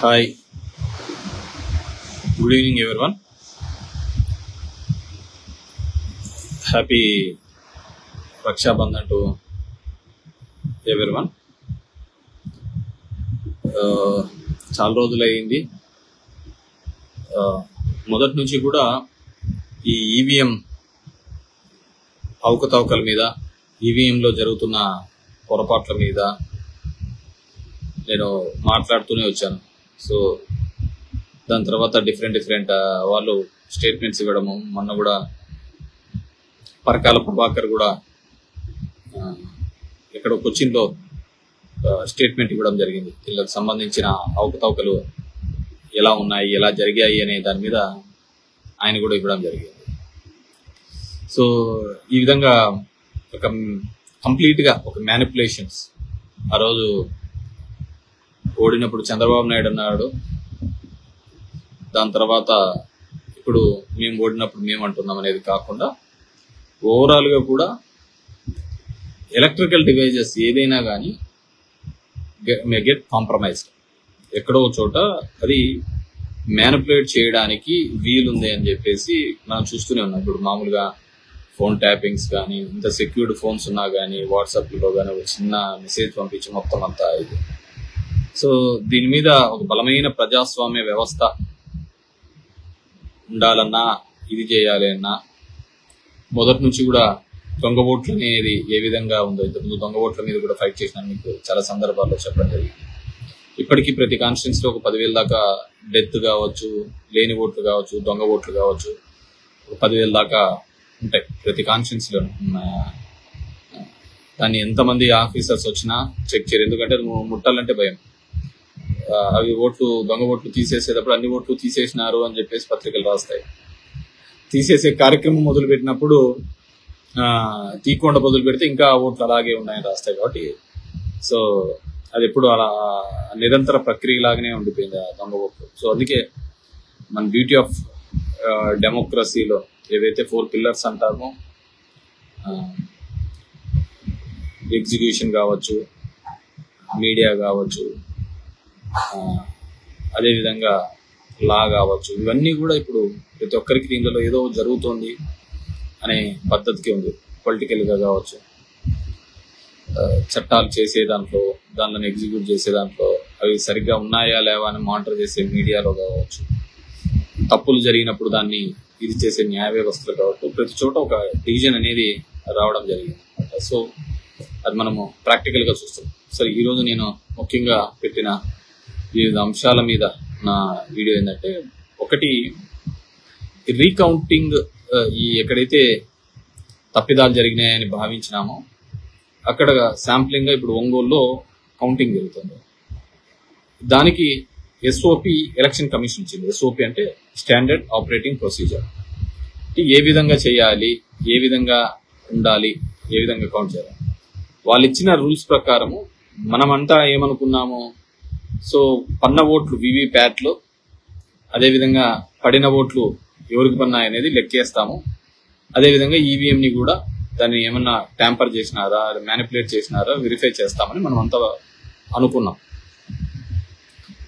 Hi, good evening everyone. Happy Raksha Bandhan to everyone. చాలా రోజులు అయింది. మొదటి నుంచి కూడా ఈ ఈవీఎం అవకతవకల మీద, ఈవీఎంలో జరుగుతున్న పొరపాట్ల మీద నేను మాట్లాడుతూనే వచ్చాను. సో దాని తర్వాత డిఫరెంట్ వాళ్ళు స్టేట్మెంట్స్ ఇవ్వడము, మొన్న కూడా పరకాల ప్రభాకర్ కూడా ఇక్కడ కొచ్చిన్లో స్టేట్మెంట్ ఇవ్వడం జరిగింది. వీళ్ళకి సంబంధించిన అవకతవకలు ఎలా ఉన్నాయి, ఎలా జరిగాయి అనే దాని మీద ఆయన కూడా ఇవ్వడం జరిగింది. సో ఈ విధంగా ఒక కంప్లీట్గా ఒక మ్యానిపులేషన్స్. ఆ రోజు ఓడినప్పుడు చంద్రబాబు నాయుడు అన్నాడు, దాని తర్వాత ఇప్పుడు మేము ఓడినప్పుడు మేము అంటున్నాం అనేది కాకుండా ఓవరాల్గా కూడా ఎలక్ట్రికల్ డివైజెస్ ఏదైనా కానీ మే గెట్ కాంప్రమైజ్డ్. ఎక్కడో చోట అది మ్యానిపులేట్ చేయడానికి వీలుంది అని చెప్పేసి మనం చూస్తూనే ఉన్నాం. ఇప్పుడు మామూలుగా ఫోన్ ట్యాపింగ్స్ కానీ, ఇంత సెక్యూర్డ్ ఫోన్స్ ఉన్నా కానీ, వాట్సాప్లో కానీ ఒక చిన్న మెసేజ్ పంపించి మొత్తం అంతా ఇది. సో దీని మీద ఒక బలమైన ప్రజాస్వామ్య వ్యవస్థ ఉండాలన్నా, ఇది చేయాలి అన్నా, మొదటి నుంచి కూడా దొంగ ఓట్లు అనేది ఏ విధంగా ఉందో, ఇంతకుముందు దొంగ ఓట్ల మీద కూడా ఫైట్ చేసిన మీకు చాలా సందర్భాల్లో చెప్పడం జరిగింది. ఇప్పటికీ ప్రతి కాన్స్టిట్యున్సీలో ఒక 10,000 దాకా డెత్ కావచ్చు, లేని ఓట్లు కావచ్చు, దొంగ ఓట్లు కావచ్చు, ఒక 10,000 దాకా ఉంటాయి ప్రతి కాన్స్టిట్యున్సీలో. దాన్ని ఎంతమంది ఆఫీసర్స్ వచ్చినా చెక్ చేయరు, ఎందుకంటే ముట్టాలంటే భయం. అవి ఓట్లు, దొంగ ఓట్లు తీసేసేటప్పుడు అన్ని ఓట్లు తీసేసినారు అని చెప్పేసి పత్రికలు రాస్తాయి. తీసేసే కార్యక్రమం మొదలు పెట్టినప్పుడు తీయకుండా మొదలు పెడితే ఇంకా ఓట్లు అలాగే ఉన్నాయని రాస్తాయి. కాబట్టి సో అది ఎప్పుడు అలా నిరంతర ప్రక్రియలాగానే ఉండిపోయింది ఆ దొంగ ఓట్లు. సో అందుకే మన బ్యూటీ ఆఫ్ డెమోక్రసీలో ఏవైతే 4 పిల్లర్స్ అంటామో, ఎగ్జిక్యూషన్ కావచ్చు, మీడియా కావచ్చు, అదేవిధంగా లా కావచ్చు, ఇవన్నీ కూడా ఇప్పుడు ప్రతి ఒక్కరికి దీనిలో ఏదో జరుగుతోంది అనే పద్ధతికి ఉంది. పొలిటికల్గా కావచ్చు, చట్టాలు చేసే దాంట్లో, దానిని ఎగ్జిక్యూట్ చేసే దాంట్లో అవి సరిగ్గా ఉన్నాయా లేవా అని మానిటర్ చేసే మీడియాలో కావచ్చు, తప్పులు జరిగినప్పుడు దాన్ని ఇది చేసే న్యాయ వ్యవస్థలు కావచ్చు, ప్రతి చోట ఒక డివిజన్ అనేది రావడం జరిగింది. సో అది మనము ప్రాక్టికల్గా చూస్తాం. సో ఈరోజు నేను ముఖ్యంగా పెట్టిన వివిధ అంశాల మీద నా వీడియో ఏంటంటే, ఒకటి రీకౌంటింగ్. ఈ ఎక్కడైతే తప్పిదాలు జరిగినాయని భావించినామో అక్కడ శాంప్లింగ్గా ఇప్పుడు ఒంగోలులో కౌంటింగ్ జరుగుతుంది. దానికి ఎస్ఓపి ఎలక్షన్ కమిషన్ ఇచ్చింది. ఎస్ఓపి అంటే స్టాండర్డ్ ఆపరేటింగ్ ప్రొసీజర్. ఏ విధంగా చేయాలి, ఏ విధంగా ఉండాలి, ఏ విధంగా కౌంట్ చేయాలి, వాళ్ళు ఇచ్చిన రూల్స్ ప్రకారము మనమంతా ఏమనుకున్నాము, సో పన్న ఓట్లు వివిప్యాట్లో, అదేవిధంగా పడిన ఓట్లు ఎవరికి పన్నాయి అనేది లెక్కేస్తాము. అదేవిధంగా ఈవీఎంని కూడా దాన్ని ఏమన్నా ట్యాంపర్ చేసినారా, మ్యానిపులేట్ చేసినారా వెరిఫై చేస్తామని మనం అంతా అనుకున్నాం.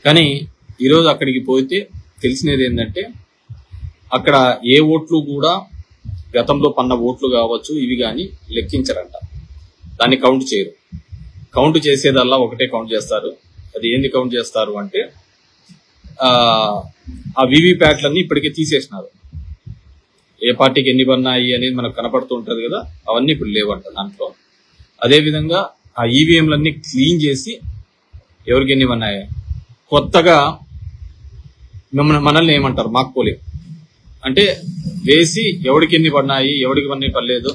కానీ ఈరోజు అక్కడికి పోతే తెలిసినది ఏంటంటే, అక్కడ ఏ ఓట్లు కూడా గతంలో పన్న ఓట్లు కావచ్చు ఇవి కానీ లెక్కించరంట. దాన్ని కౌంట్ చేయరు. కౌంట్ చేసేదల్లా ఒకటే కౌంట్ చేస్తారు. అది ఏంది కౌంట్ చేస్తారు అంటే, ఆ వివిప్యాట్లన్నీ ఇప్పటికే తీసేసినారు. ఏ పార్టీకి ఎన్ని పన్నాయి అనేది మనకు కనపడుతూ ఉంటుంది కదా, అవన్నీ ఇప్పుడు లేవంట దాంట్లో. అదేవిధంగా ఆ ఈవీఎంలన్నీ క్లీన్ చేసి ఎవరికి ఎన్ని పన్నాయి, కొత్తగా మనల్ని ఏమంటారు మాక్ పోలింగ్ అంటే వేసి ఎవరికి ఎన్ని పడినాయి, ఎవరికి ఎన్ని పర్లేదు,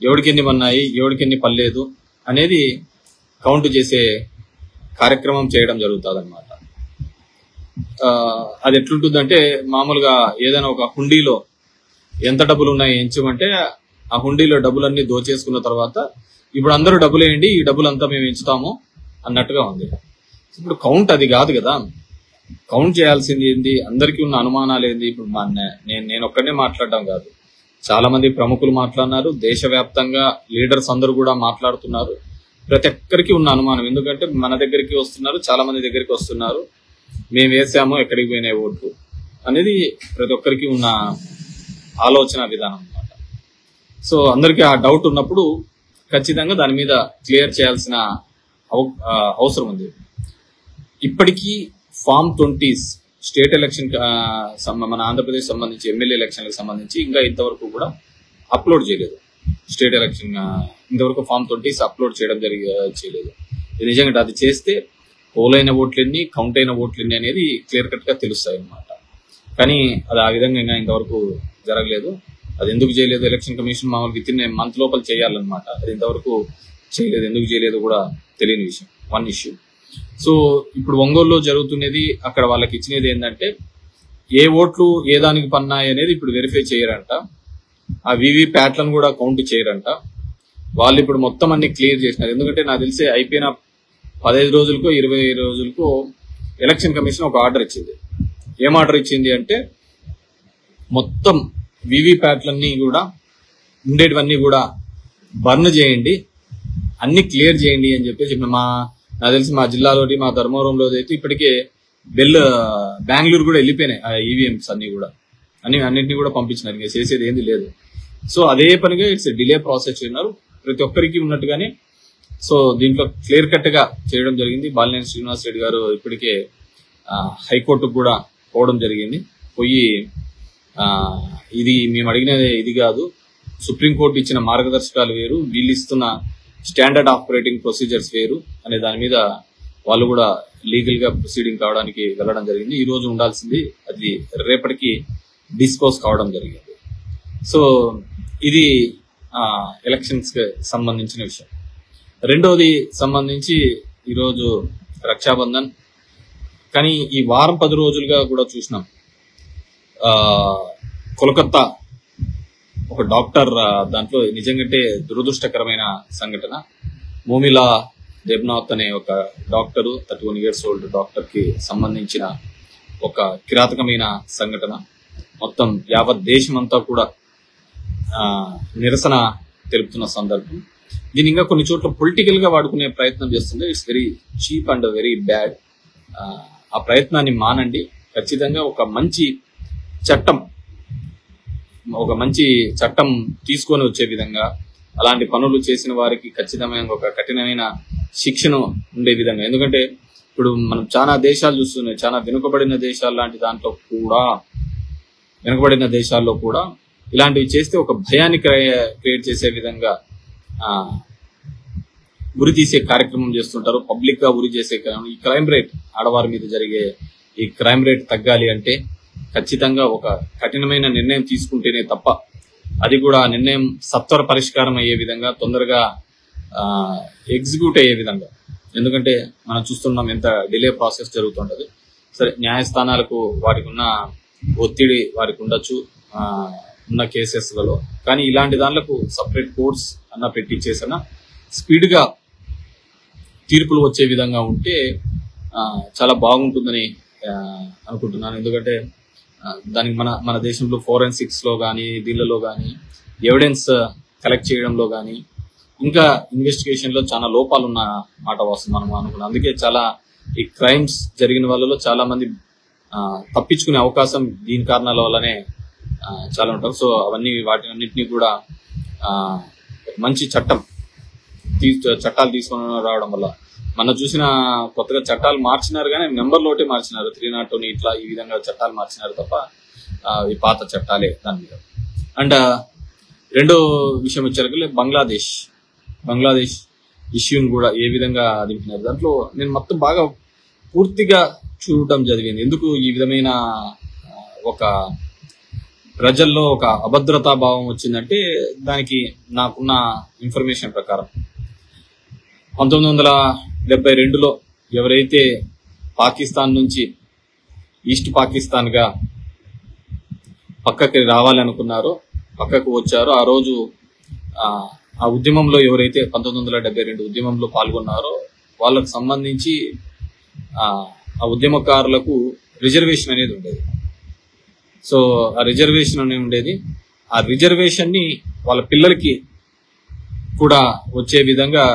ఎవరికి ఎన్ని పన్నాయి, ఎవరికి ఎన్ని పర్లేదు అనేది కౌంట్ చేసే కార్యక్రమం చేయడం జరుగుతుంది అనమాట. అది ఎట్లుంటుందంటే, మామూలుగా ఏదైనా ఒక హుండీలో ఎంత డబ్బులు ఉన్నాయి ఎంచమంటే ఆ హుండీలో డబ్బులన్నీ దోచేసుకున్న తర్వాత ఇప్పుడు అందరూ డబ్బులు వేయండి, ఈ డబ్బులంతా మేము ఎంచుతాము అన్నట్టుగా ఉంది. ఇప్పుడు కౌంట్ అది కాదు కదా. కౌంట్ చేయాల్సింది ఏంది, అందరికీ ఉన్న అనుమానాలు ఏంది. ఇప్పుడు నేను ఒక్కనే మాట్లాడడం కాదు, చాలా మంది ప్రముఖులు మాట్లాడినారు, దేశవ్యాప్తంగా లీడర్స్ అందరూ కూడా మాట్లాడుతున్నారు. ప్రతి ఒక్కరికి ఉన్న అనుమానం, ఎందుకంటే మన దగ్గరికి వస్తున్నారు, చాలా మంది దగ్గరికి వస్తున్నారు. మేము వేసామో ఎక్కడికి పోయినాయి ఓట్లు అనేది ప్రతి ఒక్కరికి ఉన్న ఆలోచన విధానం అన్నమాట. సో అందరికీ ఆ డౌట్ ఉన్నప్పుడు ఖచ్చితంగా దాని మీద క్లియర్ చేయాల్సిన అవసరం ఉంది. ఇప్పటికీ ఫామ్ 20 స్టేట్ ఎలక్షన్ మన ఆంధ్రప్రదేశ్ సంబంధించి ఎమ్మెల్యే ఎలక్షన్లకు సంబంధించి ఇంకా ఇంతవరకు కూడా అప్లోడ్ చేయలేదు. స్టేట్ ఎలక్షన్ ఇంతవరకు ఫామ్ 20 అప్లోడ్ చేయలేదు. నిజంగా అది చేస్తే పోలైన ఓట్లెన్ని, కౌంట్ అయిన ఓట్లెన్ని అనేది క్లియర్ కట్ గా తెలుస్తాయి అన్నమాట. కానీ అది ఆ విధంగా ఇంకా ఇంతవరకు జరగలేదు. అది ఎందుకు చేయలేదు, ఎలక్షన్ కమిషన్ మామూలు విత్ ఇన్ మంత్ లోపల చేయాలన్నమాట. అది ఇంతవరకు చేయలేదు. ఎందుకు చేయలేదు కూడా తెలియని విషయం, వన్ ఇష్యూ. సో ఇప్పుడు ఒంగోలులో జరుగుతున్నది, అక్కడ వాళ్ళకి ఇచ్చినది ఏంటంటే ఏ ఓట్లు ఏ దానికి పన్నాయి అనేది ఇప్పుడు వెరిఫై చేయరంట. ఆ వివి ప్యాట్లను కూడా కౌంట్ చేయరంట. వాళ్ళు ఇప్పుడు మొత్తం అన్ని క్లియర్ చేసినారు. ఎందుకంటే నాకు తెలిసే అయిపోయిన 15 రోజులకో 20 రోజులకో ఎలక్షన్ కమిషన్ ఒక ఆర్డర్ ఇచ్చింది. ఏం ఆర్డర్ ఇచ్చింది అంటే మొత్తం వివి ప్యాట్లన్నీ కూడా ఉండేటివన్నీ కూడా బర్న్ చేయండి, అన్ని క్లియర్ చేయండి అని చెప్పేసి నాకు తెలిసి మా జిల్లాలోని మా ధర్మవరంలో అయితే ఇప్పటికే బెంగళూరు కూడా వెళ్ళిపోయినాయి ఆ ఈవీఎంస్ అన్ని కూడా, అన్నింటినీ కూడా పంపించినారు. ఇంకా చేసేది ఏంది లేదు. సో అదే పనిగా ఇట్స్ డిలే ప్రాసెస్ చేయన్నారు ప్రతి ఒక్కరికి ఉన్నట్టుగానే. సో దీంట్లో క్లియర్ కట్ గా చేయడం జరిగింది. బాలినేని శ్రీనివాస్ రెడ్డి గారు ఇప్పటికే హైకోర్టుకు కూడా పోవడం జరిగింది. పోయి ఇది మేము అడిగినది ఇది కాదు, సుప్రీంకోర్టు ఇచ్చిన మార్గదర్శకాలు వేరు, వీళ్ళు ఇస్తున్న స్టాండర్డ్ ఆపరేటింగ్ ప్రొసీజర్స్ వేరు అనే దాని మీద వాళ్ళు కూడా లీగల్ గా ప్రొసీడింగ్ కావడానికి వెళ్ళడం జరిగింది. ఈ రోజు ఉండాల్సింది అది రేపటికి డిస్పోజ్ కావడం జరిగింది. సో ఇది ఎలక్షన్స్ కి సంబంధించిన విషయం. రెండోది సంబంధించి ఈరోజు రక్షాబంధన్. కానీ ఈ వారం 10 రోజులుగా కూడా చూసినాం, కోల్కతా ఒక డాక్టర్, దాంట్లో నిజంగానే దురదృష్టకరమైన సంఘటన. మోమిలా దేబ్నాథ్ అనే ఒక డాక్టరు, 31 years old డాక్టర్ కి సంబంధించిన ఒక కిరాతకమైన సంఘటన. మొత్తం యావత్ దేశమంతా కూడా నిరసన తెలుపుతున్న సందర్భం. దీని ఇంకా కొన్ని చోట్ల పొలిటికల్ గా వాడుకునే ప్రయత్నం చేస్తుంది. It's very cheap and very bad. ఆ ప్రయత్నాన్ని మానండి. ఖచ్చితంగా ఒక మంచి చట్టం తీసుకొని వచ్చే విధంగా, అలాంటి పనులు చేసిన వారికి ఖచ్చితమైన ఒక కఠినమైన శిక్షను ఉండే విధంగా. ఎందుకంటే ఇప్పుడు మనం చాలా దేశాలు చూస్తున్నాయి, చాలా వెనుకబడిన దేశాలు లాంటి దాంట్లో కూడా, వెనుకబడిన దేశాల్లో కూడా ఇలాంటివి చేస్తే ఒక భయాన్ని క్రియేట్ చేసే విధంగా ఉరి తీసే కార్యక్రమం చేస్తుంటారు. పబ్లిక్ గా ఉరి చేసే ఈ క్రైమ్ రేట్, ఆడవారి మీద జరిగే ఈ క్రైమ్ రేట్ తగ్గాలి అంటే ఖచ్చితంగా ఒక కఠినమైన నిర్ణయం తీసుకుంటేనే తప్ప, అది కూడా నిర్ణయం సత్వర పరిష్కారం అయ్యే విధంగా, తొందరగా ఎగ్జిక్యూట్ అయ్యే విధంగా. ఎందుకంటే మనం చూస్తున్నాం ఎంత డిలే ప్రాసెస్ జరుగుతుంటది. సరే, న్యాయస్థానాలకు వారికి ఉన్న ఒత్తిడి వారికి ఉండొచ్చు ఉన్న కేసెస్లలో, కానీ ఇలాంటి దానిలకు సపరేట్ కోర్ట్స్ అన్న పెట్టించేసిన స్పీడ్ గా తీర్పులు వచ్చే విధంగా ఉంటే చాలా బాగుంటుందని అనుకుంటున్నాను. ఎందుకంటే దానికి మన దేశంలో ఫోరెన్సిక్స్ లో కానీ, దీనిలో కానీ, ఎవిడెన్స్ కలెక్ట్ చేయడంలో కానీ, ఇంకా ఇన్వెస్టిగేషన్ లో చాలా లోపాలు ఉన్న మాట వస్తుంది మనం అనుకున్నాం. అందుకే చాలా ఈ క్రైమ్స్ జరిగిన వాళ్ళలో చాలా మంది తప్పించుకునే అవకాశం దీని కారణాల వల్లనే చాలా ఉంటారు. సో వాటినన్నింటినీ కూడా మంచి చట్టాలు తీసుకొని రావడం వల్ల, మనం చూసిన కొత్తగా చట్టాలు మార్చినారు కానీ నెంబర్ లోటే మార్చినారు, 302 ఇట్లా ఈ విధంగా చట్టాలు మార్చినారు తప్ప ఈ పాత చట్టాలే దాని మీద. అండ్ రెండో విషయం వచ్చేసరికి బంగ్లాదేశ్ ఇష్యూని కూడా ఏ విధంగా దింపినారు. దాంట్లో నేను మొత్తం బాగా పూర్తిగా చూడటం జరిగింది. ఎందుకు ఈ విధమైన ఒక ప్రజల్లో ఒక అభద్రతా భావం వచ్చిందంటే, దానికి నాకున్న ఇన్ఫర్మేషన్ ప్రకారం 1972లో ఎవరైతే పాకిస్తాన్ నుంచి ఈస్ట్ పాకిస్తాన్ గా పక్కకి రావాలనుకున్నారో, పక్కకు వచ్చారో, ఆ రోజు ఆ ఉద్యమంలో ఎవరైతే 1972 ఉద్యమంలో పాల్గొన్నారో వాళ్ళకు సంబంధించి ఆ ఉద్యమకారులకు రిజర్వేషన్ అనేది ఉండేది. సో ఆ రిజర్వేషన్ అనేది ఉండేది. ఆ రిజర్వేషన్ ని వాళ్ళ పిల్లలకి కూడా వచ్చే విధంగా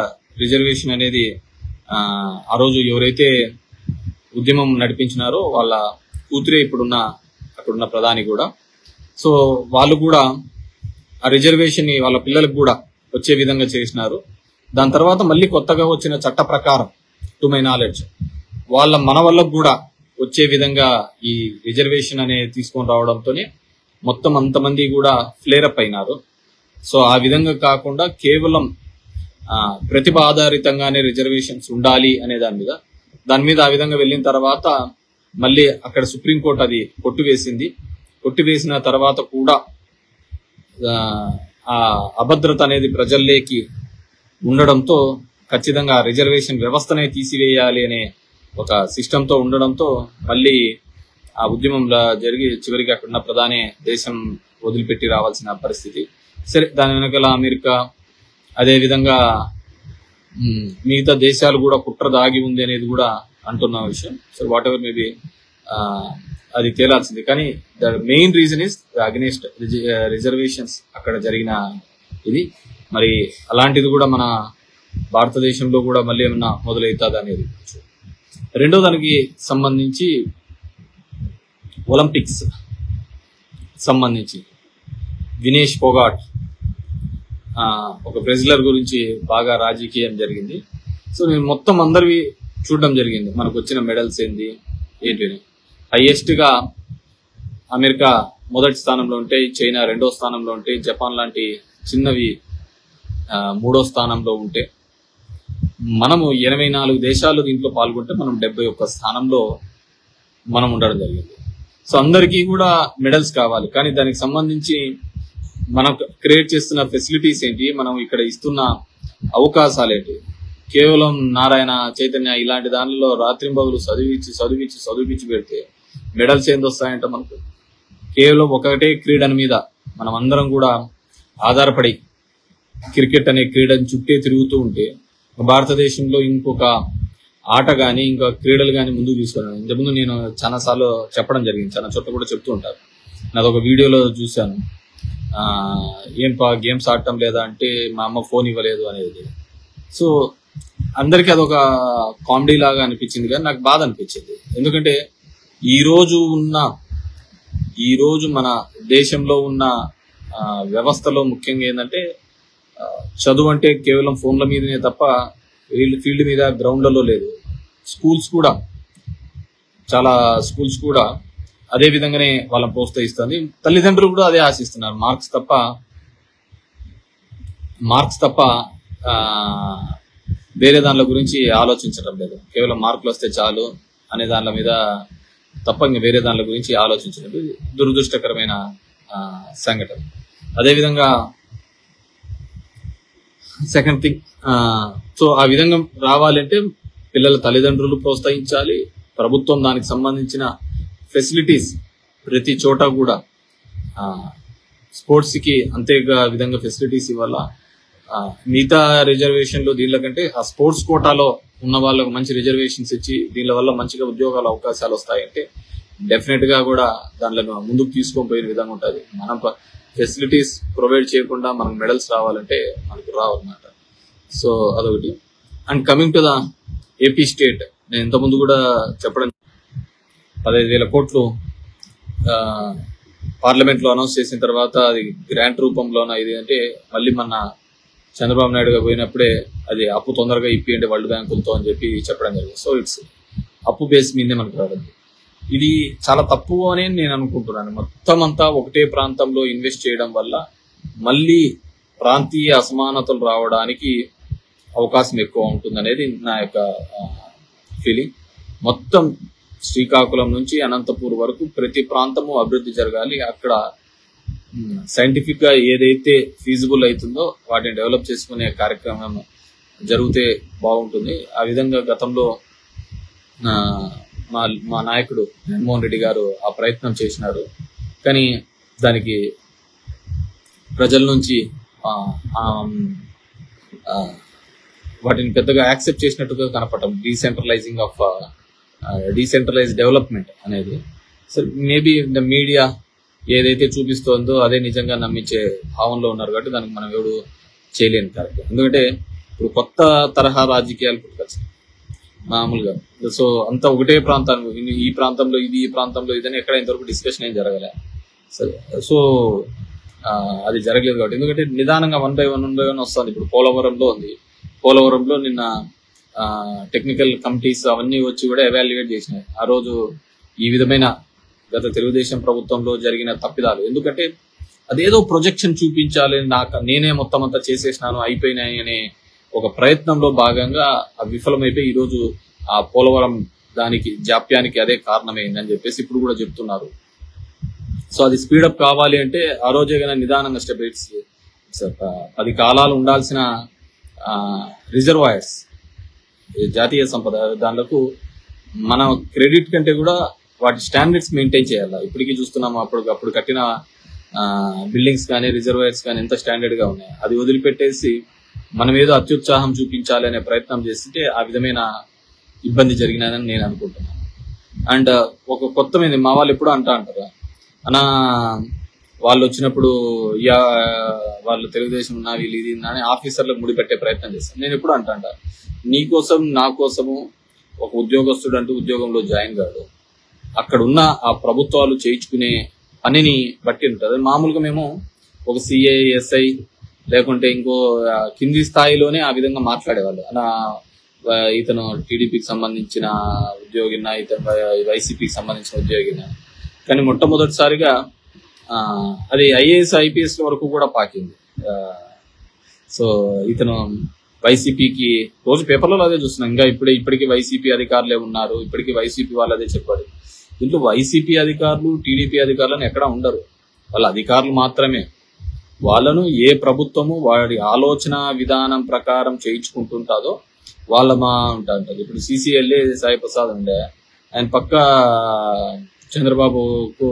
రిజర్వేషన్ అనేది ఆ రోజు ఎవరైతే ఉద్యమం నడిపించినారో వాళ్ళ కూతురే అక్కడున్న ప్రధాని కూడా. సో వాళ్ళు కూడా ఆ రిజర్వేషన్ ని వాళ్ళ పిల్లలకు కూడా వచ్చే విధంగా చేసినారు. దాని తర్వాత మళ్ళీ కొత్తగా వచ్చిన చట్ట ప్రకారం టు మై నాలెడ్జ్ మన వాళ్ళకు కూడా వచ్చే విధంగా ఈ రిజర్వేషన్ అనేది తీసుకొని రావడంతోనే మొత్తం అంతమంది కూడా ఫ్లేరప్ అయినారు. సో ఆ విధంగా కాకుండా కేవలం ప్రతిభ ఆధారితంగానే రిజర్వేషన్స్ ఉండాలి అనే దాని మీద ఆ విధంగా వెళ్ళిన తర్వాత మళ్ళీ అక్కడ సుప్రీంకోర్టు అది కొట్టివేసిన తర్వాత కూడా ఆ అభద్రత అనేది ప్రజల్లోకి ఉండడంతో ఖచ్చితంగా రిజర్వేషన్ వ్యవస్థనే తీసివేయాలి అనే ఒక సిస్టంతో ఉండడంతో మళ్ళీ ఆ ఉద్యమంలో జరిగి చివరికి అక్కడున్న ప్రధాని దేశం వదిలిపెట్టి రావాల్సిన పరిస్థితి. సరే, దాని వెనకాల అమెరికా అదే విధంగా మిగతా దేశాలు కూడా కుట్ర దాగి ఉంది అనేది కూడా అంటున్న విషయం. సో వాట్ ఎవర్ మేబీ అది తేలాల్సింది. కానీ the main reason is against reservations అక్కడ జరిగిన ఇది. మరి అలాంటిది కూడా మన భారతదేశంలో కూడా మళ్ళీ ఏమన్నా మొదలవుతుంది అనేది. రెండో దానికి సంబంధించి ఒలింపిక్స్ సంబంధించి వినేష్ ఫోగాట్ ఒక రెజ్లర్ గురించి బాగా రాజకీయం జరిగింది. సో నేను మొత్తం అందరివి చూడడం జరిగింది. మనకు వచ్చిన మెడల్స్ ఏంటి హైయెస్ట్ గా అమెరికా మొదటి స్థానంలో ఉంటే, చైనా రెండో స్థానంలో ఉంటే, జపాన్ లాంటి చిన్నవి మూడో స్థానంలో ఉంటే, మనము 84 దేశాలు దీంట్లో పాల్గొంటే మనం 71 స్థానంలో మనం ఉండడం జరిగింది. సో అందరికీ కూడా మెడల్స్ కావాలి. కానీ దానికి సంబంధించి మనం క్రియేట్ చేస్తున్న ఫెసిలిటీస్ ఏంటి, మనం ఇక్కడ ఇస్తున్న అవకాశాలు ఏంటి? కేవలం నారాయణ చైతన్య ఇలాంటి దానిలో రాత్రింబగులు చదివించి పెడితే మెడల్స్ ఏంది వస్తాయంటే మనకు కేవలం ఒకటే క్రీడని మీద మనం అందరం కూడా ఆధారపడి క్రికెట్ అనే క్రీడని చుట్టే తిరుగుతూ ఉంటే భారతదేశంలో ఇంకొక ఆట గాని ఇంకా క్రీడలు గాని ముందుకు తీసుకున్నాను. ఇంతకుముందు నేను చాలా సార్లు చెప్పడం జరిగింది, చాలా చోట్ల కూడా చెప్తూ ఉంటారు. నాదొక వీడియోలో చూశాను, ఏం గేమ్స్ ఆడటం లేదా అంటే మా అమ్మ ఫోన్ ఇవ్వలేదు అనేది. సో అందరికీ అదొక కామెడీ లాగా అనిపించింది, కానీ నాకు బాధ అనిపించింది. ఎందుకంటే ఈ రోజు మన దేశంలో ఉన్న వ్యవస్థలో ముఖ్యంగా ఏంటంటే చదువు అంటే కేవలం ఫోన్ల మీదనే తప్ప ఫీల్డ్ మీద గ్రౌండ్లలో లేదు. చాలా స్కూల్స్ కూడా అదే విధంగానే వాళ్ళని ప్రోత్సహిస్తుంది. తల్లిదండ్రులు కూడా అదే ఆశిస్తున్నారు, మార్క్స్ తప్ప వేరే దానిల గురించి ఆలోచించడం లేదు. కేవలం మార్కులు వస్తే చాలు అనే దానిల మీద తప్ప ఇంకా వేరే దానిల గురించి ఆలోచించడం దురదృష్టకరమైన సంఘటన. అదేవిధంగా సెకండ్ థింగ్, సో ఆ విధంగా రావాలంటే పిల్లల తల్లిదండ్రులు ప్రోత్సహించాలి. ప్రభుత్వం దానికి సంబంధించిన ఫెసిలిటీస్ ప్రతి చోట కూడా స్పోర్ట్స్ కి అంతే విధంగా ఫెసిలిటీస్ ఇవ్వాలా. మిగతా రిజర్వేషన్లు దీనిల కంటే ఆ స్పోర్ట్స్ కోటాలో ఉన్న వాళ్ళకు మంచి రిజర్వేషన్స్ ఇచ్చి దీనిల వల్ల మంచిగా ఉద్యోగాల అవకాశాలు వస్తాయంటే డెఫినెట్ గా కూడా దానిలో ముందుకు తీసుకొని పోయిన విధంగా ఉంటుంది. మనం ఫెసిలిటీస్ ప్రొవైడ్ చేయకుండా మనకు మెడల్స్ రావాలంటే మనకు రావన్నమాట. సో అదొకటి. And coming to the AP state, నేను ఇంతకుముందు కూడా చెప్పడం 15,000 కోట్లు పార్లమెంట్ లో అనౌన్స్ చేసిన తర్వాత అది గ్రాంట్ రూపంలోన ఇది అంటే మళ్ళీ మన చంద్రబాబు నాయుడు గారు పోయినప్పుడే అది అప్పు తొందరగా ఇప్పియండి వరల్డ్ బ్యాంకులతో అని చెప్పి చెప్పడం జరిగింది. సో ఇట్స్ అప్పు బేస్ మీదే మనకు రావడం ఇది చాలా తప్పు అని నేను అనుకుంటున్నాను. మొత్తం అంతా ఒకటే ప్రాంతంలో ఇన్వెస్ట్ చేయడం వల్ల మళ్ళీ ప్రాంతీయ అసమానతలు రావడానికి అవకాశం ఎక్కువ ఉంటుంది అనేది నా యొక్క ఫీలింగ్. మొత్తం శ్రీకాకుళం నుంచి అనంతపూర్ వరకు ప్రతి ప్రాంతము అభివృద్ధి జరగాలి. అక్కడ సైంటిఫిక్ గా ఏదైతే ఫీజిబుల్ అవుతుందో వాటిని డెవలప్ చేసుకునే కార్యక్రమం జరిగితే బాగుంటుంది. ఆ విధంగా గతంలో మా నాయకుడు జగన్మోహన్ రెడ్డి గారు ఆ ప్రయత్నం చేసినారు. కానీ దానికి ప్రజల నుంచి వాటిని పెద్దగా యాక్సెప్ట్ చేసినట్టుగా కనపడటం, డీసెంట్రలైజ్ డెవలప్మెంట్ అనేది. సో మేబీ ద మీడియా ఏదైతే చూపిస్తోందో అదే నిజంగా నమ్మించే భావంలో ఉన్నారు కాబట్టి దానికి మనం ఎవడు చేయలేని కార్యక్రమం. ఎందుకంటే ఇప్పుడు కొత్త తరహా రాజకీయాలు పుట్టుకొచ్చాయి. మామూలుగా. సో అంతా ఒకటే ప్రాంతానికి, ఈ ప్రాంతంలో ఇది, ఈ ప్రాంతంలో ఇదని ఎక్కడ ఇంతవరకు డిస్కషన్ ఏం జరగలే. సో అది జరగలేదు కాబట్టి, ఎందుకంటే నిదానంగా 1 by 1 వస్తుంది. ఇప్పుడు పోలవరంలో ఉంది, పోలవరంలో నిన్న టెక్నికల్ కమిటీస్ అవన్నీ వచ్చి కూడా ఎవాల్యుయేట్ చేసినాయి. ఆ రోజు ఈ విధమైన గత తెలుగుదేశం ప్రభుత్వంలో జరిగిన తప్పిదాలు, ఎందుకంటే అదేదో ప్రొజెక్షన్ చూపించాలి, నేనే మొత్తం అంతా చేసేసినాను, అయిపోయినాయి అనే ఒక ప్రయత్నంలో భాగంగా విఫలమైపోయి ఈరోజు ఆ పోలవరం దానికి జాప్యానికి అదే కారణమైందని చెప్పేసి ఇప్పుడు కూడా చెప్తున్నారు. సో అది స్పీడప్ కావాలి అంటే ఆ రోజే కానీ నిదానంగా స్టెప్ 10 కాలాలు ఉండాల్సిన రిజర్వాయర్స్, జాతీయ సంపద, దానిలకు మన క్రెడిట్ కంటే కూడా వాటి స్టాండర్డ్స్ మెయింటైన్ చేయాలి. ఇప్పటికీ చూస్తున్నాము, అప్పుడు కట్టిన బిల్డింగ్స్ కానీ రిజర్వాయర్స్ కానీ ఎంత స్టాండర్డ్ గా ఉన్నాయి. అది వదిలిపెట్టేసి మనం ఏదో అత్యుత్సాహం చూపించాలి అనే ప్రయత్నం చేస్తుంటే ఆ విధమైన ఇబ్బంది జరిగినదని నేను అనుకుంటున్నాను. అండ్ ఒక కొత్తమైంది, మా వాళ్ళు ఎప్పుడూ అంటారు అన్నా, వాళ్ళు వచ్చినప్పుడు వాళ్ళు తెలుగుదేశం ఉన్నా వీళ్ళు ఇది అని ఆఫీసర్లకు ముడిపెట్టే ప్రయత్నం చేస్తాను. నేను ఎప్పుడు అంటా, నీకోసం నా కోసము ఒక ఉద్యోగస్తుడు అంటూ ఉద్యోగంలో జాయిన్ కాడు, అక్కడ ఉన్న ఆ ప్రభుత్వాలు చేయించుకునే పనిని బట్టి ఉంటుంది. మామూలుగా మేము ఒక సిఐ, ఎస్ఐ లేకుంటే ఇంకో కింది స్థాయిలోనే ఆ విధంగా మాట్లాడేవాళ్ళు. ఇతను టీడీపీకి సంబంధించిన ఉద్యోగినా, ఇతను వైసీపీకి సంబంధించిన ఉద్యోగినా. కానీ మొట్టమొదటిసారిగా అది ఐఏఎస్, ఐపీఎస్ వరకు కూడా పాకింది. సో ఇతను వైసీపీకి, రోజు పేపర్లలో అదే చూస్తున్నాం, ఇంకా ఇప్పటికీ వైసీపీ అధికారులే ఉన్నారు, ఇప్పటికీ వైసీపీ వాళ్ళు అదే చెప్పారు. దీంట్లో వైసీపీ అధికారులు, టీడీపీ అధికారులను ఎక్కడా ఉండరు, వాళ్ళ అధికారులు మాత్రమే. వాళ్ళను ఏ ప్రభుత్వము వాడి ఆలోచన విధానం ప్రకారం చేయించుకుంటుంటాదో వాళ్ళ ఉంటుంది. ఇప్పుడు సిసిఎల్ఏ సాయి ప్రసాద్ ఉండే, ఆయన పక్క చంద్రబాబుకు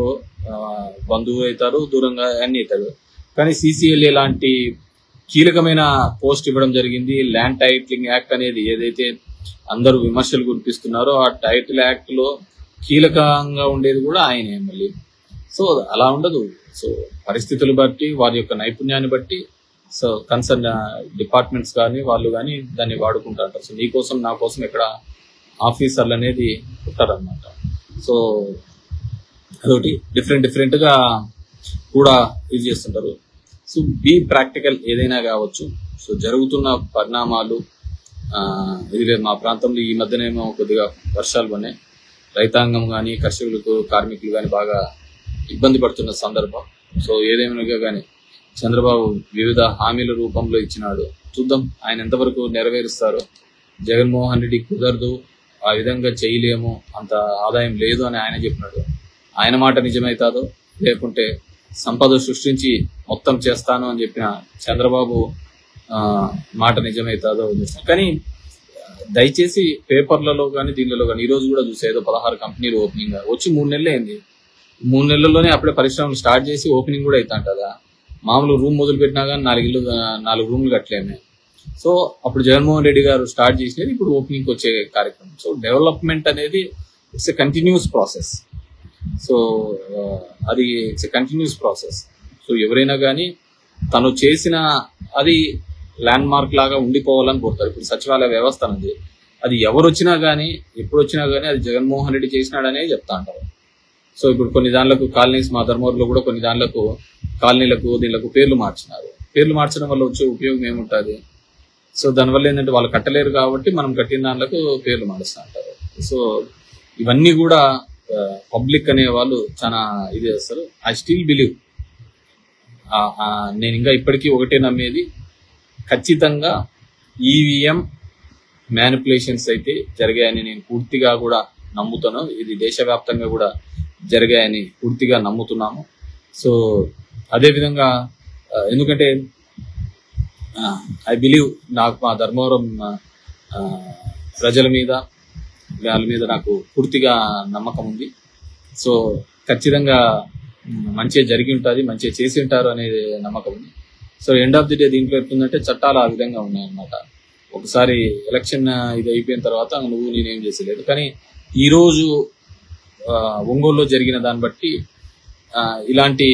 బంధువు అవుతారు, దూరంగా అన్ని అవుతారు. కానీ సిసిఎల్ఏ లాంటి కీలకమైన పోస్ట్ ఇవ్వడం జరిగింది. ల్యాండ్ టైటిలింగ్ యాక్ట్ అనేది ఏదైతే అందరూ విమర్శలు గురిపిస్తున్నారో ఆ టైటిల్ యాక్ట్ లో కీలకంగా ఉండేది కూడా ఆయనే మళ్ళీ. సో అలా ఉండదు. సో పరిస్థితులు బట్టి, వారి యొక్క నైపుణ్యాన్ని బట్టి సో కన్సర్న్ డిపార్ట్మెంట్స్ కానీ వాళ్ళు కానీ దాన్ని వాడుకుంటారు. సో నీ కోసం నా కోసం ఇక్కడ ఆఫీసర్లు అనేది ఉంటారన్నమాట. సో అదొకటి డిఫరెంట్ గా కూడా ఇది చేస్తుంటారు. సో బీ ప్రాక్టికల్, ఏదైనా కావచ్చు. సో జరుగుతున్న పరిణామాలు ఇది మా ప్రాంతంలో ఈ మధ్యనేమో కొద్దిగా వర్షాలు పడినాయి, రైతాంగం కానీ కర్షకులకు, కార్మికులు కానీ బాగా ఇబ్బంది పడుతున్న సందర్భం. సో ఏదేమైనా కానీ చంద్రబాబు వివిధ హామీల రూపంలో ఇచ్చినాడు, చూద్దాం ఆయన ఎంతవరకు నెరవేరుస్తారో. జగన్మోహన్ రెడ్డి కుదరదు, ఆ విధంగా చేయలేము, అంత ఆదాయం లేదు అని ఆయన చెప్పినాడు. ఆయన మాట నిజమవుతాదో, లేకుంటే సంపద సృష్టించి మొత్తం చేస్తాను అని చెప్పిన చంద్రబాబు మాట నిజమవుతాదో. కానీ దయచేసి పేపర్లలో కానీ దీనిలో కానీ ఈరోజు కూడా చూసేదో 16 కంపెనీలు ఓపెనింగ్ వచ్చి 3 నెలలు అయింది. 3 నెలల్లోనే అప్పుడే పరిశ్రమలు స్టార్ట్ చేసి ఓపెనింగ్ కూడా అవుతుంటదా? మామూలు రూమ్ మొదలు పెట్టినా కానీ 4 రూమ్లు కట్టలేమే. సో అప్పుడు జగన్మోహన్ రెడ్డి గారు స్టార్ట్ చేసినది ఇప్పుడు ఓపెనింగ్ వచ్చే కార్యక్రమం. సో డెవలప్మెంట్ అనేది it's a continuous process. So అది it's a continuous process. So ఎవరైనా కానీ తను చేసిన అది ల్యాండ్ మార్క్ లాగా ఉండిపోవాలని కోరుతారు. ఇప్పుడు సచివాలయ వ్యవస్థ అనేది అది ఎవరు వచ్చినా కానీ ఎప్పుడు వచ్చినా కానీ అది జగన్మోహన్ రెడ్డి చేసినాడనే చెప్తా అంటారు. సో ఇప్పుడు కొన్ని దానిలకు కాలనీస్, మా ధర్మవరంలో కూడా కొన్ని దానిలకు కాలనీలకు దీనిలకు పేర్లు మార్చినారు. పేర్లు మార్చడం వల్ల వచ్చే ఉపయోగం ఏముంటుంది? సో దానివల్ల ఏంటంటే వాళ్ళు కట్టలేరు కాబట్టి మనం కట్టిన దానిలకు పేర్లు మారుస్తూ అంటారు. సో ఇవన్నీ కూడా పబ్లిక్ అనే వాళ్ళు చాలా ఇది చేస్తారు. ఐ స్టిల్ బిలీవ్, నేను ఇంకా ఇప్పటికీ ఒకటే నమ్మేది, ఖచ్చితంగా ఈవీఎం మ్యానిపులేషన్స్ అయితే జరిగాయని నేను పూర్తిగా కూడా నమ్ముతాను. ఇది దేశవ్యాప్తంగా కూడా జరిగాయని పూర్తిగా నమ్ముతున్నాము. సో అదేవిధంగా ఎందుకంటే ఐ బిలీవ్, నాకు మా ధర్మవరం ప్రజల మీద వాళ్ళ మీద నాకు పూర్తిగా నమ్మకం ఉంది. సో ఖచ్చితంగా మంచిగా జరిగి ఉంటుంది, మంచిగా చేసి ఉంటారు అనేది నమ్మకం ఉంది. So end of the day దీంట్లో ఎట్లుందంటే చట్టాలు ఆ విధంగా ఉన్నాయన్నమాట. ఒకసారి ఎలక్షన్ ఇది అయిపోయిన తర్వాత నువ్వు నేనేం చేసేలేదు. కానీ ఈరోజు ఒంగోలులో జరిగిన దాన్ని బట్టి ఇలాంటి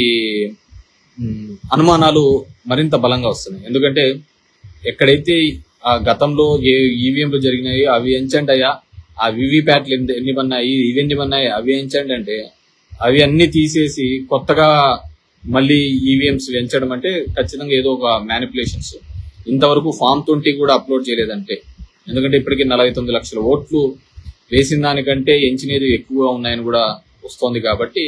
అనుమానాలు మరింత బలంగా వస్తున్నాయి. ఎందుకంటే ఎక్కడైతే ఆ గతంలో ఏ ఈవీఎంలు జరిగినాయి అవి ఎంచండి అయ్యా, ఆ వివిప్యాట్లు ఎన్ని ఉన్నాయి ఇవి ఎన్ని ఉన్నాయి అవి ఎంచండి అంటే అవి అన్ని తీసేసి కొత్తగా మళ్ళీ ఈవీఎంస్ ఎంచడం అంటే ఖచ్చితంగా ఏదో ఒక మ్యానిపులేషన్స్. ఇంతవరకు ఫామ్ 20 కూడా అప్లోడ్ చేయలేదంటే, ఎందుకంటే ఇప్పటికీ 49 లక్షల ఓట్లు వేసిన దానికంటే ఎంచినది ఎక్కువగా ఉన్నాయని కూడా వస్తోంది. కాబట్టి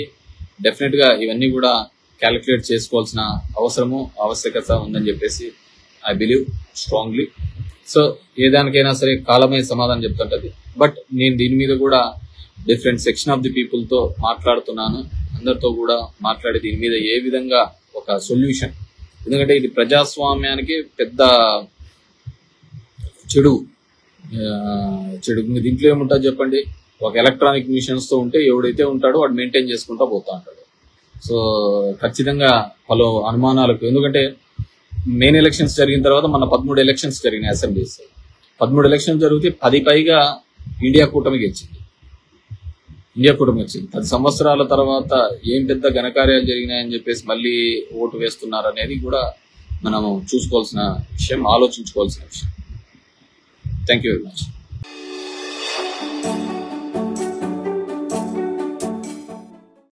డెఫినెట్ గా ఇవన్నీ కూడా క్యాలిక్యులేట్ చేసుకోవాల్సిన ఆవశ్యకత ఉందని చెప్పేసి ఐ బిలీవ్ స్ట్రాంగ్లీ. సో ఏదానికైనా సరే కాలమే సమాధానం చెప్తుంటది. బట్ నేను దీని మీద కూడా different section of the people తో మాట్లాడుతున్నాను, అందరితో కూడా మాట్లాడి దీని మీద ఏ విధంగా ఒక సొల్యూషన్, ఎందుకంటే ఇది ప్రజాస్వామ్యానికి పెద్ద చెడు. దీంట్లో ఏముంటుంది చెప్పండి, ఒక ఎలక్ట్రానిక్ మిషన్స్ తో ఉంటే ఎవడైతే ఉంటాడో వాడు మెయింటైన్ చేసుకుంటా పోతా ఉంటాడు. సో ఖచ్చితంగా పలు అనుమానాలకు, ఎందుకంటే మెయిన్ ఎలక్షన్స్ జరిగిన తర్వాత మన 13 ఎలక్షన్స్ జరిగినాయి అసెంబ్లీస్. 13 ఎలక్షన్స్ జరిగితే 10 పైగా ఇండియా కూటమి గెలిచింది. 10 సంవత్సరాల తర్వాత ఏం పెద్ద ఘనకార్యాలు జరిగినాయని చెప్పేసి మళ్ళీ ఓటు వేస్తున్నారు అనేది కూడా మనం చూసుకోవాల్సిన విషయం, ఆలోచించుకోవాల్సిన విషయం. Thank you very much.